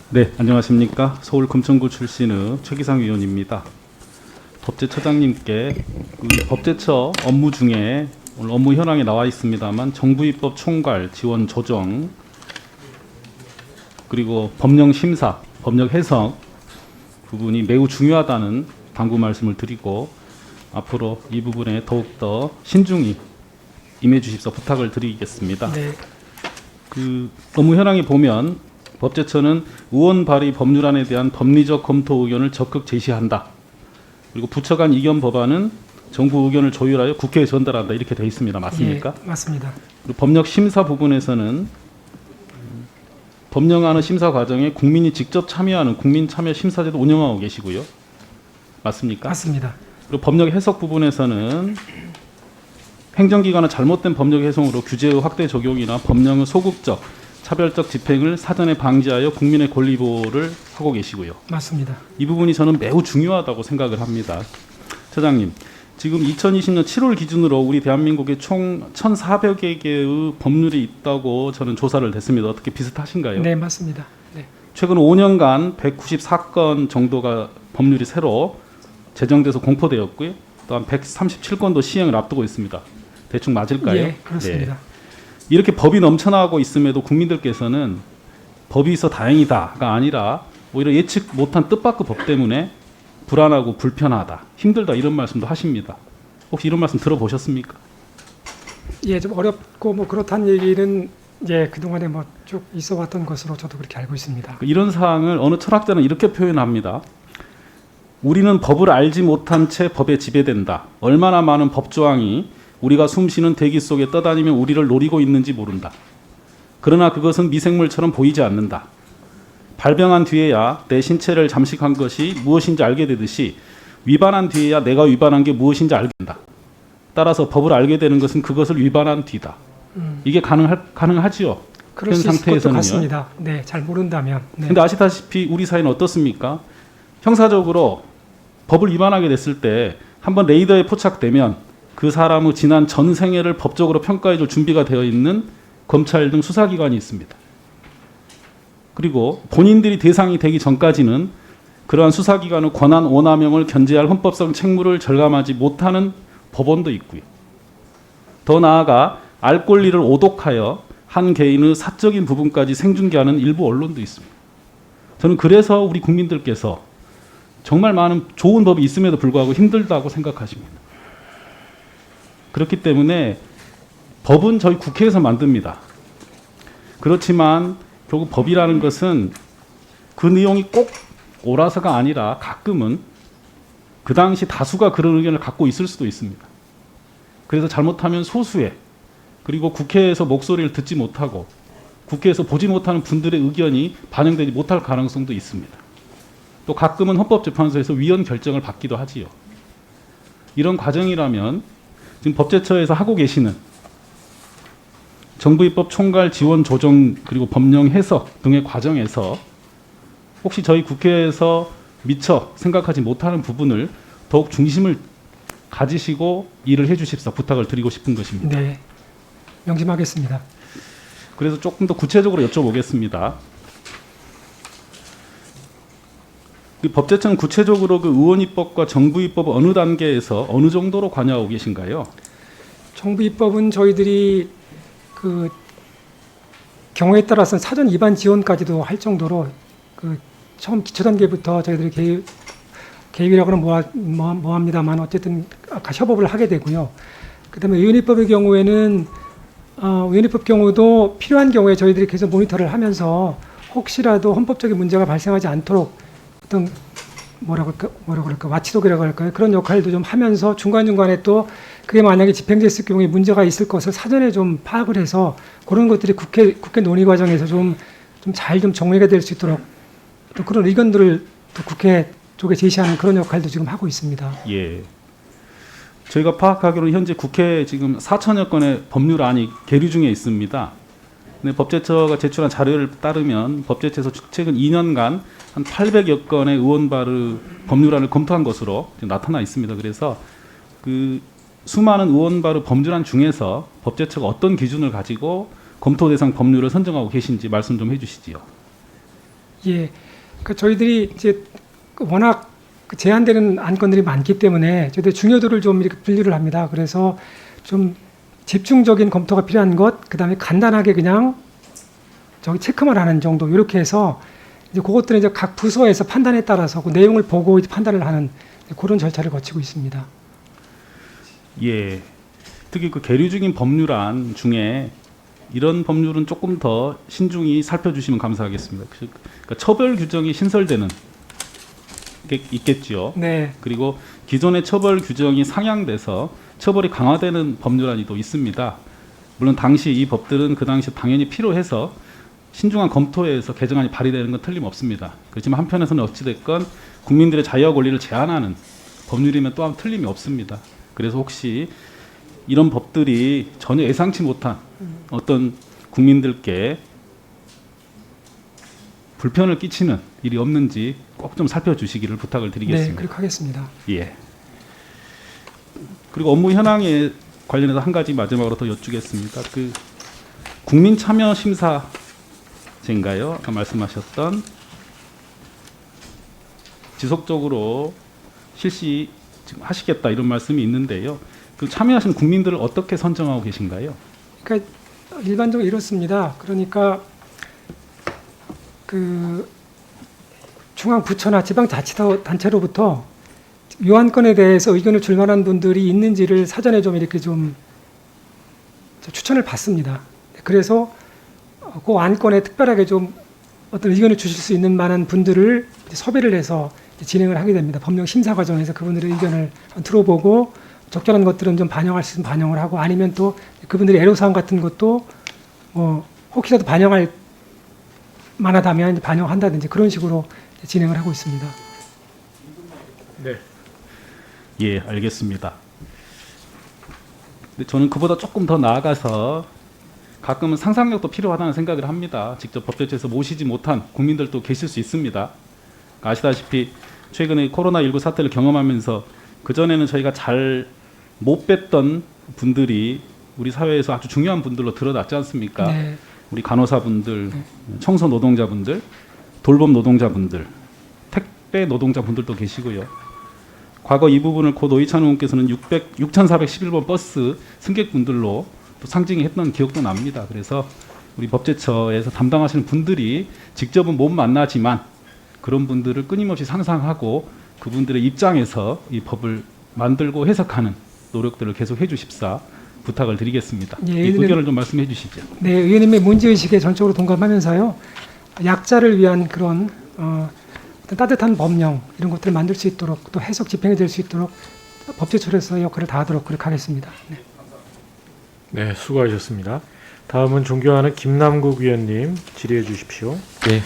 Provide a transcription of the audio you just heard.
네, 안녕하십니까. 서울 금천구 출신의 최기상 위원입니다. 법제처장님께 법제처 업무 중에 오늘 업무 현황에 나와 있습니다만 정부입법 총괄 지원 조정 그리고 법령 심사, 법령 해석 부분이 매우 중요하다는 당부 말씀을 드리고 앞으로 이 부분에 더욱더 신중히 임해 주십사 부탁을 드리겠습니다. 네. 그 업무 현황에 보면 법제처는 의원 발의 법률안에 대한 법리적 검토 의견을 적극 제시한다. 그리고 부처 간 이견 법안은 정부 의견을 조율하여 국회에 전달한다. 이렇게 되어 있습니다. 맞습니까? 예, 맞습니다. 그리고 법력 심사 부분에서는 법령안의 심사 과정에 국민이 직접 참여하는 국민 참여 심사제도 운영하고 계시고요. 맞습니까? 맞습니다. 그리고 법력 해석 부분에서는 행정기관의 잘못된 법력 해석으로 규제의 확대 적용이나 법령의 소극적, 차별적 집행을 사전에 방지하여 국민의 권리 보호를 하고 계시고요. 맞습니다. 이 부분이 저는 매우 중요하다고 생각을 합니다. 처장님, 지금 2020년 7월 기준으로 우리 대한민국에 총 1,400여 개의 법률이 있다고 저는 조사를 했습니다. 어떻게 비슷하신가요? 네, 맞습니다. 네. 최근 5년간 194건 정도가 법률이 새로 제정돼서 공포되었고요. 또한 137건도 시행을 앞두고 있습니다. 대충 맞을까요? 예, 그렇습니다. 네. 이렇게 법이 넘쳐나고 있음에도 국민들께서는 법이 있어 다행이다가 아니라 오히려 예측 못한 뜻밖의 법 때문에 불안하고 불편하다, 힘들다 이런 말씀도 하십니다. 혹시 이런 말씀 들어보셨습니까? 예, 좀 어렵고 뭐 그렇다는 얘기는 예, 그동안에 뭐 쭉 있어왔던 것으로 저도 그렇게 알고 있습니다. 이런 사항을 어느 철학자는 이렇게 표현합니다. 우리는 법을 알지 못한 채 법에 지배된다. 얼마나 많은 법조항이 우리가 숨쉬는 대기 속에 떠다니며 우리를 노리고 있는지 모른다. 그러나 그것은 미생물처럼 보이지 않는다. 발병한 뒤에야 내 신체를 잠식한 것이 무엇인지 알게 되듯이 위반한 뒤에야 내가 위반한 게 무엇인지 알게 된다. 따라서 법을 알게 되는 것은 그것을 위반한 뒤다. 이게 가능하지요? 그럴 수 있을 것도 같습니다. 네, 잘 모른다면. 네. 근데 아시다시피 우리 사회는 어떻습니까? 형사적으로 법을 위반하게 됐을 때 한번 레이더에 포착되면 그 사람의 지난 전생애를 법적으로 평가해줄 준비가 되어 있는 검찰 등 수사기관이 있습니다. 그리고 본인들이 대상이 되기 전까지는 그러한 수사기관의 권한 오남용을 견제할 헌법성 책무를 절감하지 못하는 법원도 있고요. 더 나아가 알 권리를 오독하여 한 개인의 사적인 부분까지 생중계하는 일부 언론도 있습니다. 저는 그래서 우리 국민들께서 정말 많은 좋은 법이 있음에도 불구하고 힘들다고 생각하십니다. 그렇기 때문에 법은 저희 국회에서 만듭니다. 그렇지만 결국 법이라는 것은 그 내용이 꼭 옳아서가 아니라 가끔은 그 당시 다수가 그런 의견을 갖고 있을 수도 있습니다. 그래서 잘못하면 소수의 그리고 국회에서 목소리를 듣지 못하고 국회에서 보지 못하는 분들의 의견이 반영되지 못할 가능성도 있습니다. 또 가끔은 헌법재판소에서 위헌 결정을 받기도 하지요. 이런 과정이라면 지금 법제처에서 하고 계시는 정부입법 총괄 지원 조정 그리고 법령 해석 등의 과정에서 혹시 저희 국회에서 미처 생각하지 못하는 부분을 더욱 중심을 가지시고 일을 해주십사 부탁을 드리고 싶은 것입니다. 네, 명심하겠습니다. 그래서 조금 더 구체적으로 여쭤보겠습니다. 그 법제처는 구체적으로 그 의원입법과 정부입법 어느 단계에서 어느 정도로 관여하고 계신가요? 정부입법은 저희들이 그 경우에 따라서는 사전 입안 지원까지도 할 정도로 그 처음 기초 단계부터 저희들이 개입이라고는 뭐합니다만 어쨌든 아까 협업을 하게 되고요. 그다음에 의원입법의 경우에는 의원입법 경우도 필요한 경우에 저희들이 계속 모니터를 하면서 혹시라도 헌법적인 문제가 발생하지 않도록 어떤 뭐라고 그럴까 와치독이라고 할까요? 그런 역할도 좀 하면서 중간중간에 또 그게 만약에 집행됐을 경우에 문제가 있을 것을 사전에 좀 파악을 해서 그런 것들이 국회 논의 과정에서 좀 잘 정리가 될 수 있도록 또 그런 의견들을 또 국회 쪽에 제시하는 그런 역할도 지금 하고 있습니다. 예. 저희가 파악하기로는 현재 국회에 지금 4천여 건의 법률안이 계류 중에 있습니다. 근데 법제처가 제출한 자료를 따르면 법제처에서 최근 2년간 한 800여 건의 의원 발의 법률안을 검토한 것으로 지금 나타나 있습니다. 그래서 그 수많은 의원 발의 법률안 중에서 법제처가 어떤 기준을 가지고 검토 대상 법률을 선정하고 계신지 말씀 좀 해주시지요. 예, 그러니까 저희들이 이제 워낙 제한되는 안건들이 많기 때문에 저희들 중요도를 좀 이렇게 분류를 합니다. 그래서 좀 집중적인 검토가 필요한 것, 그다음에 간단하게 그냥 저기 체크만 하는 정도 이렇게 해서 이제 그것들은 이제 각 부서에서 판단에 따라서 그 내용을 보고 이제 판단을 하는 그런 절차를 거치고 있습니다. 예. 특히 그 계류 중인 법률안 중에 이런 법률은 조금 더 신중히 살펴주시면 감사하겠습니다. 그러니까 처벌 규정이 신설되는 게 있겠죠. 네, 그리고 기존의 처벌 규정이 상향돼서 처벌이 강화되는 법률안이 또 있습니다. 물론 당시 이 법들은 그 당시 당연히 필요해서 신중한 검토에서 개정안이 발의되는 건 틀림없습니다. 그렇지만 한편에서는 어찌됐건 국민들의 자유와 권리를 제한하는 법률이면 또한 틀림이 없습니다. 그래서 혹시 이런 법들이 전혀 예상치 못한 어떤 국민들께 불편을 끼치는 일이 없는지 꼭 좀 살펴주시기를 부탁을 네, 드리겠습니다. 그렇게 하겠습니다. 예. 그리고 업무 현황에 관련해서 한 가지 마지막으로 더 여쭙겠습니다. 그 국민 참여 심사제인가요? 아까 말씀하셨던 지속적으로 실시 지금 하시겠다 이런 말씀이 있는데요. 그 참여하신 국민들을 어떻게 선정하고 계신가요? 그러니까 일반적으로 이렇습니다. 그러니까 그 중앙 부처나 지방자치단체로부터 이 안건에 대해서 의견을 줄 만한 분들이 있는지를 사전에 좀 이렇게 좀 추천을 받습니다. 그래서 그 안건에 특별하게 좀 어떤 의견을 주실 수 있는 만한 분들을 섭외를 해서 진행을 하게 됩니다. 법령 심사 과정에서 그분들의 의견을 들어보고 적절한 것들은 좀 반영할 수 있으면 반영을 하고 아니면 또 그분들의 애로사항 같은 것도 혹시라도 반영할 만하다면 반영한다든지 그런 식으로 진행을 하고 있습니다. 네. 예, 알겠습니다. 근데 저는 그보다 조금 더 나아가서 가끔은 상상력도 필요하다는 생각을 합니다. 직접 법제처에서 모시지 못한 국민들도 계실 수 있습니다. 아시다시피 최근에 코로나19 사태를 경험하면서 그전에는 저희가 잘 못 뵀던 분들이 우리 사회에서 아주 중요한 분들로 드러났지 않습니까? 네. 우리 간호사분들, 청소 노동자분들, 돌봄 노동자분들, 택배 노동자분들도 계시고요. 과거 이 부분을 고 노희찬 의원께서는 6411번 버스 승객분들로 또 상징했던 기억도 납니다. 그래서 우리 법제처에서 담당하시는 분들이 직접은 못 만나지만 그런 분들을 끊임없이 상상하고 그분들의 입장에서 이 법을 만들고 해석하는 노력들을 계속 해주십사 부탁을 드리겠습니다. 예, 이 의견을 좀 말씀해 주시죠. 네, 의원님의 문제의식에 전적으로 동감하면서요. 약자를 위한 그런 어떤 따뜻한 법령 이런 것들을 만들 수 있도록 또 해석 집행이 될 수 있도록 법제처에서 역할을 다하도록 그렇게 하겠습니다. 네. 네, 수고하셨습니다. 다음은 존경하는 김남국 위원님 질의해 주십시오. 네,